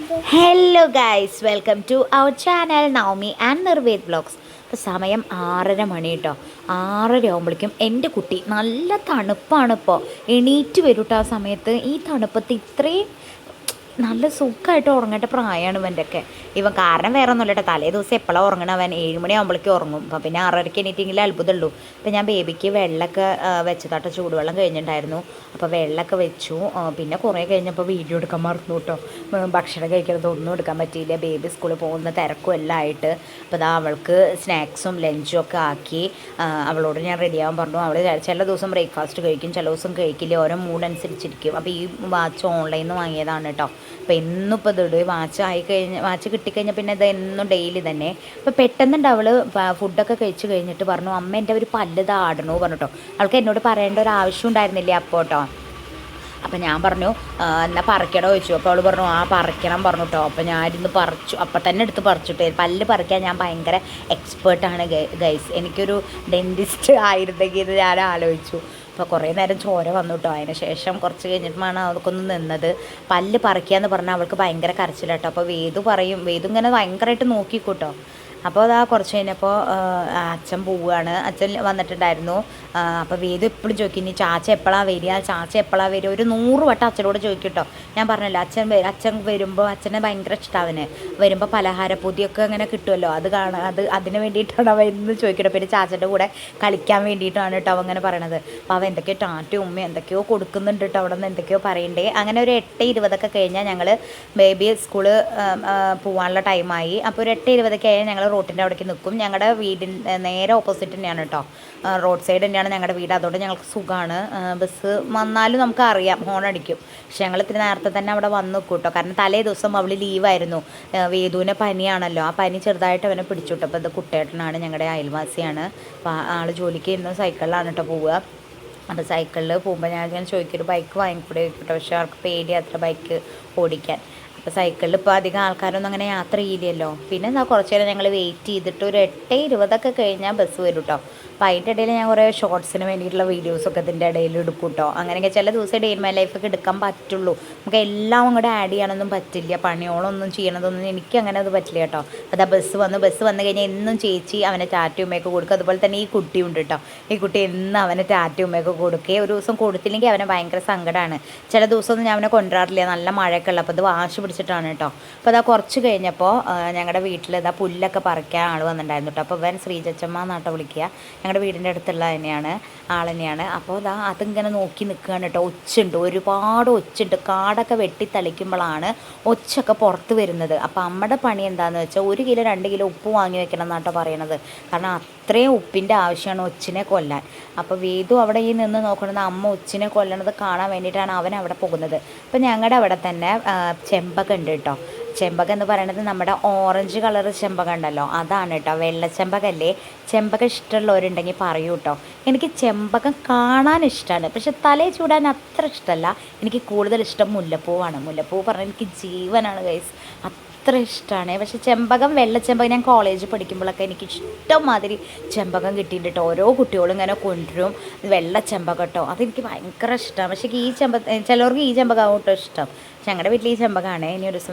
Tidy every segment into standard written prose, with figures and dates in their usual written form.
Hello guys, welcome to our channel Navami and Nirved vlogs. ഇപ്പോൾ സമയം 6:30 കേട്ടോ. 6:30 ആകുമ്പോഴേക്കും എൻ്റെ കുട്ടി നല്ല തണുപ്പാണ്. ഇപ്പോൾ എണീറ്റ് വരും കേട്ടോ. ആ സമയത്ത് ഈ തണുപ്പത്ത് ഇത്രയും നല്ല സുഖമായിട്ട് ഉറങ്ങേണ്ട പ്രായമാണ് ഇവൻ്റെയൊക്കെ. ഇവൻ കാരണം വേറെ ഒന്നുമില്ല കേട്ടോ. തലേ ദിവസം എപ്പോഴാണ് ഉറങ്ങണം, അവൻ 7 മണിയാകുമ്പോഴേക്കും ഉറങ്ങും. അപ്പം പിന്നെ 6:30 എണീറ്റെങ്കിലും അത്ഭുതമുള്ളൂ. അപ്പം ഞാൻ ബേബിക്ക് വെള്ളമൊക്കെ വെച്ചതാട്ടോ, ചൂടുവെള്ളം കഴിഞ്ഞിട്ടുണ്ടായിരുന്നു. അപ്പോൾ വെള്ളമൊക്കെ വെച്ചു. പിന്നെ കുറേ കഴിഞ്ഞപ്പോൾ വീഡിയോ എടുക്കാൻ മറന്നു കേട്ടോ. ഭക്ഷണം കഴിക്കുന്നതൊന്നും എടുക്കാൻ പറ്റിയില്ല, ബേബി സ്കൂളിൽ പോകുന്ന തിരക്കും എല്ലാം ആയിട്ട്. അപ്പോൾ അതാ അവൾക്ക് സ്നാക്സും ലഞ്ചും ഒക്കെ ആക്കി അവളോട് ഞാൻ റെഡിയാകാൻ പറഞ്ഞു. അവൾ ചില ദിവസം ബ്രേക്ക്ഫാസ്റ്റ് കഴിക്കും, ചില ദിവസം കഴിക്കില്ല, ഓരോ മൂഡ് അനുസരിച്ചിരിക്കും. അപ്പോൾ ഈ വാച്ച് ഓൺലൈനിൽ നിന്ന് വാങ്ങിയതാണ് കേട്ടോ. അപ്പോൾ ഇന്നിപ്പോൾ ഇതിട് വാച്ച് കിട്ടിക്കഴിഞ്ഞാൽ പിന്നെ ഇത് എന്നും ഡെയിലി തന്നെ. അപ്പോൾ പെട്ടെന്നുണ്ട് അവൾ ഫുഡൊക്കെ കഴിച്ച് കഴിഞ്ഞിട്ട് പറഞ്ഞു, അമ്മ എൻ്റെ ഒരു പല്ല് ആടണു പറഞ്ഞിട്ടോ. അവൾക്ക് എന്നോട് പറയേണ്ട ഒരു ആവശ്യം ഉണ്ടായിരുന്നില്ല അപ്പോൾ കേട്ടോ. അപ്പം ഞാൻ പറഞ്ഞു എന്നാൽ പറിക്കണോ ചോദിച്ചു. അപ്പോൾ അവൾ പറഞ്ഞു പറിക്കണം പറഞ്ഞു കേട്ടോ. അപ്പോൾ ഞാനിന്ന് പറിച്ചു, അപ്പം തന്നെ എടുത്ത് പറിച്ചിട്ടേ. പല്ല് പറിക്കാൻ ഞാൻ ഭയങ്കര എക്സ്പേർട്ടാണ് ഗൈസ്. എനിക്കൊരു ഡെൻറ്റിസ്റ്റ് ആയിരുന്നെങ്കിൽ ഇത് ഞാൻ ആലോചിച്ചു. അപ്പോൾ കുറേ നേരം ചോര വന്നു കേട്ടോ. അതിന് ശേഷം കുറച്ച് കഴിഞ്ഞിട്ടാണ് അവർക്കൊന്ന് നിന്നത്. പല്ല് പറിക്കുക എന്ന് പറഞ്ഞാൽ അവൾക്ക് ഭയങ്കര കരച്ചിലാട്ടോ. അപ്പോൾ വേദു ഇങ്ങനെ ഭയങ്കരമായിട്ട് നോക്കിക്കൂട്ടോ. അപ്പോൾ അതാ കുറച്ച് കഴിഞ്ഞപ്പോൾ അച്ഛൻ പോവുകയാണ്. അച്ഛൻ വന്നിട്ടുണ്ടായിരുന്നു. അപ്പോൾ വേദു എപ്പോഴും ചോദിക്കും, ഇനി ചാച്ച എപ്പോഴാണ് വരിക ഒരു 100 വട്ടം അച്ഛനോട് ചോദിക്കും കേട്ടോ. ഞാൻ പറഞ്ഞല്ലോ, അച്ഛൻ വരുമ്പോൾ അച്ഛനെ ഭയങ്കര ഇഷ്ടമാണ്. വരുമ്പോൾ പലഹാരപ്പൊതിയൊക്കെ അങ്ങനെ കിട്ടുമല്ലോ, അതിന് വേണ്ടിയിട്ടാണ് അവൻ എന്ന് ചോദിക്കട്ടോ. പിന്നെ ചാച്ചൻ്റെ കൂടെ കളിക്കാൻ വേണ്ടിയിട്ടാണ് കേട്ടോ അവൻ അങ്ങനെ പറയണത്. അപ്പോൾ അവൻ എന്തൊക്കെയോ ടാറ്റയും ഉമ്മയും എന്തൊക്കെയോ കൊടുക്കുന്നുണ്ട് കേട്ടോ. അവിടെ നിന്ന് എന്തൊക്കെയോ പറയണ്ടേ. അങ്ങനെ ഒരു 8:20 കഴിഞ്ഞാൽ ഞങ്ങൾ ബേബി സ്കൂള് പോകാനുള്ള ടൈമായി. അപ്പോൾ ഒരു 8:20 കഴിഞ്ഞാൽ ഞങ്ങൾ റോട്ടിൻ്റെ അവിടേക്ക് നിൽക്കും. ഞങ്ങളുടെ വീടിൻ്റെ നേരെ ഓപ്പോസിറ്റ് തന്നെയാണ് കേട്ടോ, റോഡ് സൈഡ് തന്നെയാണ് ഞങ്ങളുടെ വീട്. അതുകൊണ്ട് ഞങ്ങൾക്ക് സുഖമാണ്. ബസ് വന്നാലും നമുക്ക് അറിയാം, ഹോൺ അടിക്കും. പക്ഷെ ഞങ്ങൾ ഇത്തിരി നേരത്തെ തന്നെ അവിടെ വന്ന് നിൽക്കും കേട്ടോ. കാരണം തലേ ദിവസം അവൾ ലീവായിരുന്നു. വേദുവിന് പനിയാണല്ലോ, ആ പനി ചെറുതായിട്ട് അവനെ പിടിച്ചു. അപ്പോൾ ഇത് കുട്ടേട്ടനാണ്, ഞങ്ങളുടെ അയൽവാസിയാണ്. അപ്പോൾ ആൾ ജോലിക്ക് ഇന്ന് സൈക്കിളിലാണ് കേട്ടോ പോവുക. അപ്പോൾ സൈക്കിളിൽ പോകുമ്പോൾ ഞാൻ ചോദിക്കൊരു ബൈക്ക് വാങ്ങിക്കൂടെ കേട്ടോ. പക്ഷേ അവർക്ക് പേടിയാത്ര ബൈക്ക് ഓടിക്കാൻ. അപ്പോൾ സൈക്കിളിൽ ഇപ്പോൾ അധികം ആൾക്കാരൊന്നും അങ്ങനെ യാത്ര ചെയ്യില്ലല്ലോ. പിന്നെ എന്താ കുറച്ച് നേരം ഞങ്ങൾ വെയിറ്റ് ചെയ്തിട്ട് ഒരു 8:20 കഴിഞ്ഞാൽ ബസ് വരും കേട്ടോ. അപ്പോൾ അതിൻ്റെ ഇടയിൽ ഞാൻ കുറേ ഷോർട്സിന് വേണ്ടിയിട്ടുള്ള വീഡിയോസൊക്കെ ഇതിൻ്റെ ഇടയിൽ എടുക്കും കേട്ടോ. അങ്ങനെയൊക്കെ ചില ദിവസം ഡേ ഇൻ മൈ ലൈഫൊക്കെ എടുക്കാൻ പറ്റുള്ളൂ. നമുക്ക് എല്ലാം അങ്ങോട്ട് ആഡ് ചെയ്യാനൊന്നും പറ്റില്ല. പണിയോളൊന്നും ചെയ്യണതൊന്നും എനിക്ക് അങ്ങനെ അത് പറ്റില്ല കേട്ടോ. അതാ ബസ് വന്നു കഴിഞ്ഞാൽ എന്നും ചേച്ചി അവനെ ടാറ്റുമ്മയൊക്കെ കൊടുക്കും. അതുപോലെ തന്നെ ഈ കുട്ടിയുണ്ട് കേട്ടോ. ഈ കുട്ടി എന്നും അവനെ ടാറ്റുമ്മയൊക്കെ കൊടുക്കുക. ഒരു ദിവസം കൊടുത്തില്ലെങ്കിൽ അവനെ ഭയങ്കര സങ്കടമാണ്. ചില ദിവസമൊന്നും ഞാൻ അവനെ കൊണ്ടുവരാറില്ല, നല്ല മഴയൊക്കെ ഉള്ള. അപ്പോൾ ഇത് വാശി പിടിച്ചിട്ടാണ് കേട്ടോ. അപ്പോൾ അതാ കുറച്ച് കഴിഞ്ഞപ്പോൾ ഞങ്ങളുടെ വീട്ടിൽ ഇതാ പുല്ലൊക്കെ പറിക്കാൻ ആൾ വന്നിട്ടുണ്ടായിരുന്നു കേട്ടോ. അപ്പോൾ ഇവൻ ശ്രീജച്ചമ്മ എന്നാട്ടോ വിളിക്കുക. ഞങ്ങളുടെ വീടിൻ്റെ അടുത്തുള്ള ആൾ തന്നെയാണ്. അപ്പോൾ അതാ അതിങ്ങനെ നോക്കി നിൽക്കുകയാണ് കേട്ടോ. ഒച്ചുണ്ട്, ഒരുപാട് ഒച്ചുണ്ട്. കാടൊക്കെ വെട്ടി തളിക്കുമ്പോഴാണ് ഒച്ചൊക്കെ പുറത്ത് വരുന്നത്. അപ്പോൾ അമ്മയുടെ പണി എന്താണെന്ന് വെച്ചാൽ 1 കിലോ 2 കിലോ ഉപ്പ് വാങ്ങി വെക്കണം എന്നാട്ടോ പറയണത്. കാരണം അത്രയും ഉപ്പിൻ്റെ ആവശ്യമാണ് ഒച്ചിനെ കൊല്ലാൻ. അപ്പോൾ വേദു അവിടെ ഈ നിന്ന് നോക്കണത് അമ്മ ഒച്ചിനെ കൊല്ലണത് കാണാൻ വേണ്ടിയിട്ടാണ് അവൻ അവിടെ പോകുന്നത്. അപ്പോൾ ഞങ്ങളുടെ അവിടെ തന്നെ ചെമ്പകം ഉണ്ട് കേട്ടോ. ചെമ്പകം എന്ന് പറയുന്നത് നമ്മുടെ ഓറഞ്ച് കളർ ചെമ്പകം ഉണ്ടല്ലോ, അതാണ് കേട്ടോ. വെള്ളച്ചെമ്പകല്ലേ. ചെമ്പകം ഇഷ്ടമുള്ളവരുണ്ടെങ്കിൽ പറയൂ കേട്ടോ. എനിക്ക് ചെമ്പകം കാണാൻ ഇഷ്ടമാണ്, പക്ഷെ തലയിൽ ചൂടാൻ അത്ര ഇഷ്ടമല്ല. എനിക്ക് കൂടുതൽ ഇഷ്ടം മുല്ലപ്പൂവാണ്. മുല്ലപ്പൂ പറഞ്ഞാൽ എനിക്ക് ജീവനാണ് ഗൈസ്, അത്ര ഇഷ്ടമാണ്. പക്ഷേ ചെമ്പകം, വെള്ളച്ചെമ്പകം ഞാൻ കോളേജിൽ പഠിക്കുമ്പോഴൊക്കെ എനിക്ക് ഇഷ്ടംമാതിരി ചെമ്പകം കിട്ടിയിട്ടുണ്ട് കേട്ടോ. ഓരോ കുട്ടികളും ഇങ്ങനെ കൊണ്ടുവരും വെള്ളച്ചെമ്പകം കേട്ടോ. അതെനിക്ക് ഭയങ്കര ഇഷ്ടമാണ്. പക്ഷേ ചിലവർക്ക് ഈ ചെമ്പകം കേട്ടോ ഇഷ്ടം. ഞങ്ങളുടെ വീട്ടിൽ ഈ ചെമ്പകമാണ്. ഇനി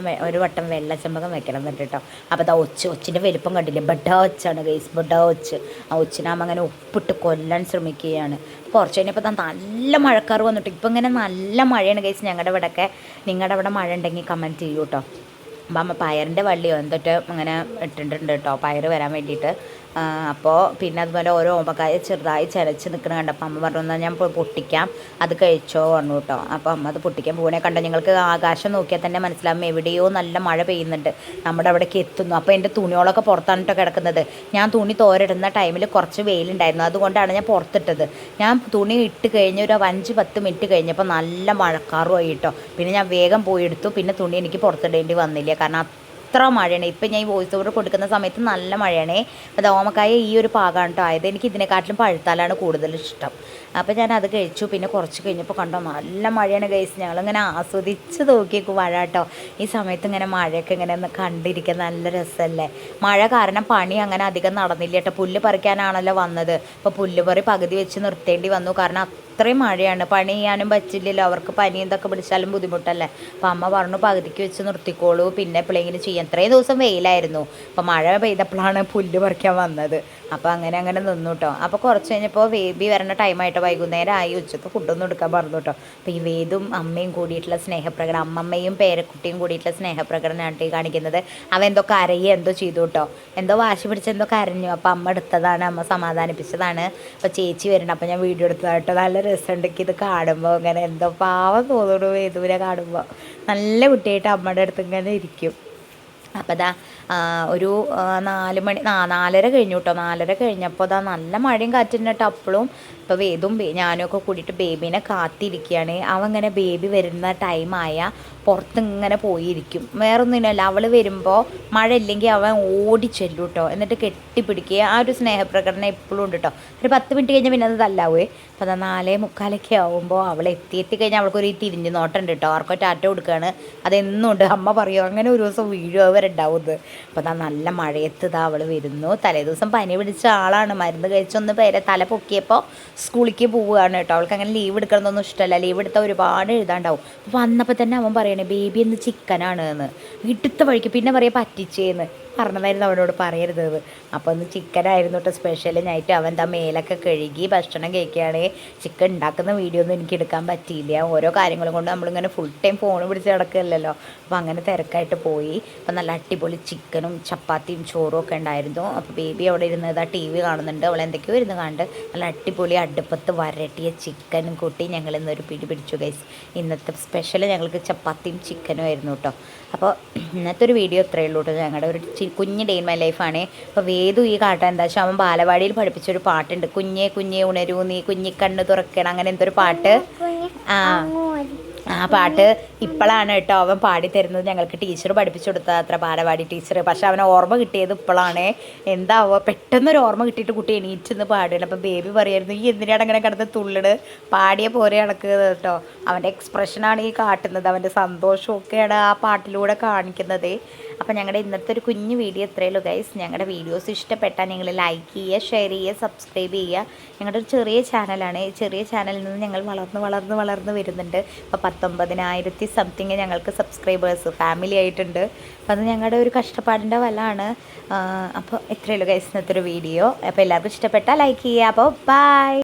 ഒരു വട്ടം വെള്ളച്ചെമ്പകം വെക്കണം എന്നിട്ട് കേട്ടോ. അപ്പോൾ അത് ഒച്ചിൻ്റെ വലിപ്പം കണ്ടില്ലേ, ബഡാ ഒച്ചാണ് ഗൈസ്, ബഡാ ഒച്ച്. ആ ഒച്ചിനാകുമ്പോൾ അങ്ങനെ ഉപ്പിട്ട് കൊല്ലാൻ ശ്രമിക്കുകയാണ്. കുറച്ച് കഴിഞ്ഞപ്പോൾ നല്ല മഴക്കാർ വന്നിട്ട് ഇപ്പം ഇങ്ങനെ നല്ല മഴയാണ് ഗൈസ് ഞങ്ങളുടെ ഇവിടെയൊക്കെ. നിങ്ങളുടെ അവിടെ മഴ ഉണ്ടെങ്കിൽ കമൻറ്റ് ചെയ്യൂ കേട്ടോ. അപ്പം അമ്മ പയറിൻ്റെ വള്ളിയോ എന്തൊക്കെ അങ്ങനെ ഇട്ടിട്ടുണ്ട് കേട്ടോ, പയർ വരാൻ വേണ്ടിയിട്ട്. അപ്പോൾ പിന്നെ അതുപോലെ ഓരോ ഓമക്കായ ചെറുതായി ചിലച്ച് നിൽക്കണം കണ്ടപ്പോൾ അമ്മ പറഞ്ഞു, എന്നാൽ ഞാൻ പൊട്ടിക്കാം, അത് കഴിച്ചോ പറഞ്ഞു കേട്ടോ. അപ്പോൾ അമ്മ അത് പൊട്ടിക്കാൻ പോകണേ കണ്ടോ. നിങ്ങൾക്ക് ആകാശം നോക്കിയാൽ തന്നെ മനസ്സിലാവും എവിടെയോ നല്ല മഴ പെയ്യുന്നുണ്ട്, നമ്മുടെ അവിടേക്ക് എത്തുന്നു. അപ്പോൾ എൻ്റെ തുണികളൊക്കെ പുറത്താണ് കേട്ടോ കിടക്കുന്നത്. ഞാൻ തുണി തോരിടുന്ന ടൈമിൽ കുറച്ച് വെയിലുണ്ടായിരുന്നു, അതുകൊണ്ടാണ് ഞാൻ പുറത്തിട്ടത്. ഞാൻ തുണി ഇട്ട് കഴിഞ്ഞ് ഒരു 5-10 മിനിറ്റ് കഴിഞ്ഞപ്പോൾ നല്ല മഴക്കാറുമായി കേട്ടോ. പിന്നെ ഞാൻ വേഗം പോയി എടുത്തു. പിന്നെ തുണി എനിക്ക് പുറത്തിടേണ്ടി വന്നില്ല, കാരണം അത്ര മഴയാണ്. ഇപ്പം ഞാൻ ഈ വോയിസ് ഓവർ കൊടുക്കുന്ന സമയത്ത് നല്ല മഴയാണ്. അപ്പോൾ ഓമക്കായ ഈ ഒരു പാകമാണ് കേട്ടോ ആയത്. എനിക്ക് ഇതിനെക്കാട്ടിലും പഴുത്താലാണ് കൂടുതൽ ഇഷ്ടം. അപ്പോൾ ഞാൻ അത് കഴിച്ചു. പിന്നെ കുറച്ച് കഴിഞ്ഞപ്പോൾ കണ്ടോ നല്ല മഴയാണ് ഗൈസ്. ഞങ്ങളിങ്ങനെ ആസ്വദിച്ച് നോക്കിയേക്കും മഴ കേട്ടോ. ഈ സമയത്ത് ഇങ്ങനെ മഴയൊക്കെ ഇങ്ങനെ ഒന്ന് കണ്ടിരിക്കാൻ നല്ല രസമല്ലേ. മഴ കാരണം പണി അങ്ങനെ അധികം നടന്നില്ല കേട്ടോ. പുല്ല് പറിക്കാനാണല്ലോ വന്നത്. അപ്പോൾ പുല്ല് പറി പകുതി വെച്ച് നിർത്തേണ്ടി വന്നു, കാരണം അത്രയും മഴയാണ്, പണി ചെയ്യാനും പറ്റില്ലല്ലോ, അവർക്ക് പനി എന്തൊക്കെ പിടിച്ചാലും ബുദ്ധിമുട്ടല്ലേ. അപ്പോൾ അമ്മ പറഞ്ഞു പകുതിക്ക് വെച്ച് നിർത്തിക്കോളൂ, പിന്നെ എപ്പോഴെങ്കിലും ചെയ്യാം. ഇത്രയും ദിവസം വെയിലായിരുന്നു, അപ്പോൾ മഴ പെയ്തപ്പോഴാണ് പുല്ല് പറിക്കാൻ വന്നത്. അപ്പോൾ അങ്ങനെ നിന്നു കേട്ടോ. അപ്പോൾ കുറച്ച് കഴിഞ്ഞപ്പോൾ ബേബി വരണ ടൈമായിട്ട് വൈകുന്നേരം ആയി, ഉച്ചക്ക് ഫുഡൊന്നും എടുക്കാൻ പറഞ്ഞു കേട്ടോ. അപ്പോൾ ഈ വേദും അമ്മയും കൂടിയിട്ടുള്ള സ്നേഹപ്രകടനം, അമ്മമ്മയും പേരക്കുട്ടിയും കൂടിയിട്ടുള്ള സ്നേഹപ്രകടനമാണ് ഈ കാണിക്കുന്നത്. അവൻ എന്തോ കരയുക എന്തോ ചെയ്തു കേട്ടോ, എന്തോ വാശി പിടിച്ച് എന്തോ കരഞ്ഞു. അപ്പോൾ അമ്മ എടുത്തതാണ്, അമ്മ സമാധാനിപ്പിച്ചതാണ്. അപ്പോൾ ചേച്ചി വരുന്നുണ്ട്, അപ്പോൾ ഞാൻ വീഡിയോ എടുത്തതായിട്ടോ. നല്ല രസമുണ്ട് ഇത് കാണുമ്പോൾ, ഇങ്ങനെ എന്തോ പാവം തോന്നുന്നു വേദുവിനെ കാണുമ്പോൾ. നല്ല കുട്ടിയായിട്ട് അമ്മയുടെ അടുത്ത് ഇങ്ങനെ ഇരിക്കും. അപ്പോൾ ദാ ഒരു 4 മണി 4:30 കഴിഞ്ഞു കേട്ടോ. 4:30 കഴിഞ്ഞപ്പോൾ ദാ നല്ല മഴയും കാറ്റും കേട്ടോ അപ്പോഴും. ഇപ്പോൾ വേദും ഞാനും ഒക്കെ കൂടിയിട്ട് ബേബീനെ കാത്തിരിക്കുകയാണ്. അവൻ ഇങ്ങനെ ബേബി വരുന്ന ടൈമായ പുറത്ത് ഇങ്ങനെ പോയിരിക്കും, വേറൊന്നുമില്ല. അവൾ വരുമ്പോൾ മഴ ഇല്ലെങ്കിൽ അവൻ ഓടിച്ചെല്ലും കേട്ടോ, എന്നിട്ട് കെട്ടിപ്പിടിക്കുക. ആ ഒരു സ്നേഹപ്രകടനം എപ്പോഴും ഉണ്ട് കേട്ടോ. ഒരു 10 മിനിറ്റ് കഴിഞ്ഞാൽ പിന്നെ അത് തല്ലാവേ. അപ്പോൾ അത് 4:45 ആകുമ്പോൾ അവൾ എത്തിക്കഴിഞ്ഞാൽ അവൾക്കൊരു തിരിഞ്ഞ് നോട്ടുണ്ട് കേട്ടോ. ആർക്കോ ടാറ്റ കൊടുക്കുകയാണ്, അതെന്നും ഉണ്ട്. അമ്മ പറയുമോ അങ്ങനെ ഒരു ദിവസം വീഴുക വരെ ഉണ്ടാവുന്നത്. അപ്പോൾ അതാ നല്ല മഴയത്ത് ഇതാ അവൾ വരുന്നു. തലേദിവസം പനി പിടിച്ച ആളാണ്, മരുന്ന് കഴിച്ചൊന്ന് തല പൊക്കിയപ്പോൾ സ്കൂളിലേക്ക് പോവുകയാണ് കേട്ടോ. അവൾക്ക് അങ്ങനെ ലീവ് എടുക്കണമെന്നൊന്നും ഇഷ്ടമല്ല, ലീവ് എടുത്താൽ ഒരുപാട് എഴുതാണ്ടാവും. അപ്പോൾ വന്നപ്പോൾ തന്നെ അവൻ പറയണേ ബേബി എന്ന് ചിക്കനാണ് എന്ന്. എടുത്ത വഴിക്ക് പിന്നെ പറയാം പറ്റിച്ചേന്ന് പറഞ്ഞതായിരുന്നു അവനോട് പറയരുത്. അപ്പോൾ ഒന്ന് ചിക്കനായിരുന്നു കേട്ടോ സ്പെഷ്യൽ നൈറ്റ്. അവൻ എന്താ മേലൊക്കെ കഴുകി ഭക്ഷണം കഴിക്കുകയാണെങ്കിൽ ചിക്കൻ ഉണ്ടാക്കുന്ന വീഡിയോ ഒന്നും എനിക്ക് എടുക്കാൻ പറ്റിയില്ല. ഓരോ കാര്യങ്ങളും കൊണ്ട് നമ്മളിങ്ങനെ ഫുൾ ടൈം ഫോൺ പിടിച്ച് കിടക്കില്ലല്ലോ. അപ്പോൾ അങ്ങനെ തിരക്കായിട്ട് പോയി. അപ്പോൾ നല്ല അടിപൊളി ചിക്കനും ചപ്പാത്തിയും ചോറും ഒക്കെ ഉണ്ടായിരുന്നു. അപ്പോൾ ബേബി അവിടെ ഇരുന്നത് ആ TV കാണുന്നുണ്ട്, അവൾ എന്തൊക്കെയോ ഇരുന്ന് കണ്ട്. നല്ല അടിപൊളി അടുപ്പത്ത് വരട്ടിയ ചിക്കനും കൂട്ടി ഞങ്ങൾ ഇന്നൊരു പിടി പിടിച്ചു ഗൈസ്. ഇന്നത്തെ സ്പെഷ്യൽ ഞങ്ങൾക്ക് ചപ്പാത്തിയും ചിക്കനും ആയിരുന്നു കേട്ടോ. അപ്പോൾ ഇന്നത്തെ ഒരു വീഡിയോ ഇത്രയേ ഉള്ളൂ കേട്ടോ. ഞങ്ങളുടെ ഒരു കുഞ്ഞ് ഡേ ഇൻ മൈ ലൈഫാണ്. അപ്പോൾ വേദു ഈ കാട്ടം എന്താ വെച്ചാൽ അവൻ ബാലവാടിയിൽ പഠിപ്പിച്ചൊരു പാട്ടുണ്ട്, കുഞ്ഞേ കുഞ്ഞേ ഉണരൂ നീ കുഞ്ഞിക്കണ്ണ് തുറക്കണം, അങ്ങനെ എന്തൊരു പാട്ട്. ആ പാട്ട് ഇപ്പോഴാണ് കേട്ടോ അവൻ പാടിത്തരുന്നത്. ഞങ്ങൾക്ക് ടീച്ചർ പഠിപ്പിച്ചു കൊടുത്തത് അത്ര, ബാലവാടി ടീച്ചർ. പക്ഷെ അവനെ ഓർമ്മ കിട്ടിയത് ഇപ്പോഴാണ്. എന്താവോ പെട്ടെന്നൊരു ഓർമ്മ കിട്ടിയിട്ട് കുട്ടി എണീറ്റെന്ന് പാടുകയാണ്. അപ്പോൾ ബേബി പറയായിരുന്നു ഈ എന്തിനാണ് അങ്ങനെ കിടന്ന് തുള്ളിട്, പാടിയ പോലെ നടക്കുന്നത് കേട്ടോ. അവൻ്റെ എക്സ്പ്രഷനാണ് ഈ കാട്ടുന്നത്, അവൻ്റെ സന്തോഷമൊക്കെയാണ് ആ പാട്ടിലൂടെ കാണിക്കുന്നത്. അപ്പോൾ ഞങ്ങളുടെ ഇന്നത്തെ ഒരു കുഞ്ഞു വീഡിയോ ഇത്രയേ ഉള്ളൂ ഗൈസ്. ഞങ്ങളുടെ വീഡിയോസ് ഇഷ്ടപ്പെട്ടാൽ നിങ്ങൾ ലൈക്ക് ചെയ്യുക, ഷെയർ ചെയ്യുക, സബ്സ്ക്രൈബ് ചെയ്യുക. ഞങ്ങളുടെ ഒരു ചെറിയ ചാനലാണ്. ഈ ചെറിയ ചാനലിൽ നിന്ന് ഞങ്ങൾ വളർന്ന് വരുന്നുണ്ട്. അപ്പോൾ 19,000 സംതിങ് ഞങ്ങൾക്ക് സബ്സ്ക്രൈബേഴ്സ് ഫാമിലി ആയിട്ടുണ്ട്. അപ്പോൾ അത് ഞങ്ങളുടെ ഒരു കഷ്ടപ്പാടിൻ്റെ ഫലമാണ്. അപ്പോൾ ഇത്രയേ ഉള്ളൂ ഗൈസ് ഇന്നത്തെ ഒരു വീഡിയോ. അപ്പോൾ എല്ലാവർക്കും ഇഷ്ടപ്പെട്ടാൽ ലൈക്ക് ചെയ്യുക. അപ്പോൾ ബൈ.